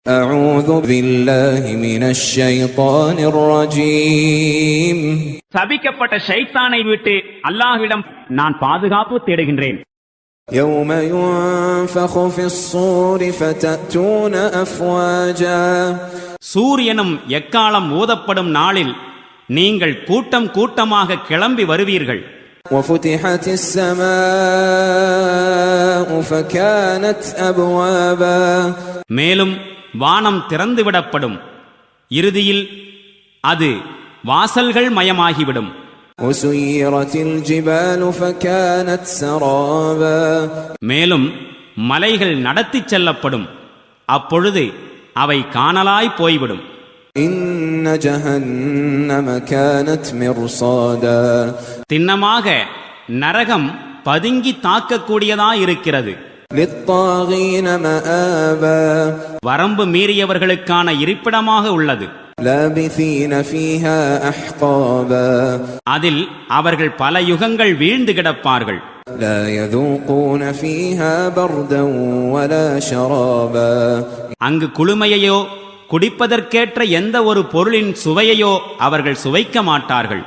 أعوذ بالله من الشيطان الرجيم சபிக்கப்பட்ட ஷைத்தானை விட்டு அல்லாஹ்விடம் நான் பாதுகாப்பு தேடுகின்றேன். يوم ينفخ في الصور فتأتون أفواجا சூரியனும் எக்காலம் ஊதப்படும் நாளில் நீங்கள் கூட்டம் கூட்டமாக கிளம்பி வருவீர்கள். وفتحت السماء فكانت أبوابا மேலும் வானம் திறந்துவிடப்படும். இறுதியில் அது வாசல்கள் மயமாகிவிடும். وسيرت الجبال فكانت سرابا மேலும் மலைகள் நடத்திச் செல்லப்படும். அப்பொழுது அவை காணலாய் போய்விடும். إن جهنم كانت مرصادا திண்ணமாக நரகம் பதுங்கி தாக்கக்கூடியதாயிருக்கிறது. للطاغين مآبا வரம்பு மீறியவர்களுக்கான இருப்பிடமாக உள்ளது. لابثين فيها أحقابا அதில் அவர்கள் பல யுகங்கள் வீழ்ந்து கிடப்பார்கள். لا يذوقون فيها بردا ولا شرابا அங்கு குளுமையையோ குடிப்பதற்கேற்ற எந்த ஒரு பொருளின் சுவையையோ அவர்கள் சுவைக்க மாட்டார்கள்.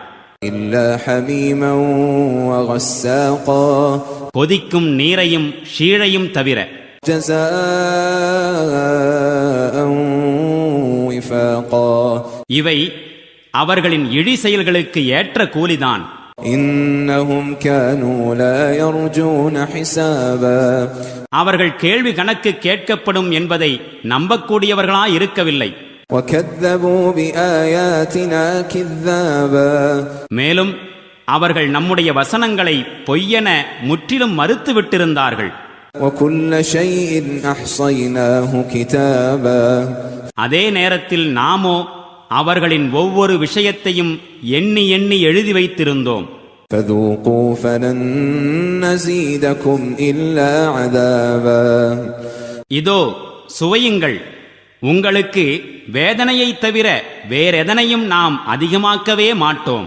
إلا حميما وغساقا கொதிக்கும் நீரையும் ஷீழையும் தவிர. جزاء وفاقا இவை அவர்களின் இழி செயல்களுக்கு ஏற்ற கூலிதான். إنهم كانوا لا يرجون حسابا அவர்கள் கேள்வி கணக்கு கேட்கப்படும் என்பதை நம்பக்கூடியவர்களாய் இருக்கவில்லை. وكذبوا بآياتنا كذابا மேலும் அவர்கள் நம்முடைய வசனங்களை பொய்யென முற்றிலும் மறுத்து விட்டிருந்தார்கள். وكل شيء أحصيناه كتابا அதே நேரத்தில் நாமோ அவர்களின் ஒவ்வொரு விஷயத்தையும் எண்ணி எண்ணி எழுதி வைத்திருந்தோம். فذوقوا فلن نزيدكم إلا عذابا இதோ சுவையுங்கள், உங்களுக்கு வேதனையை தவிர வேறெதனையும் நாம் அதிகமாக்கவே மாட்டோம்.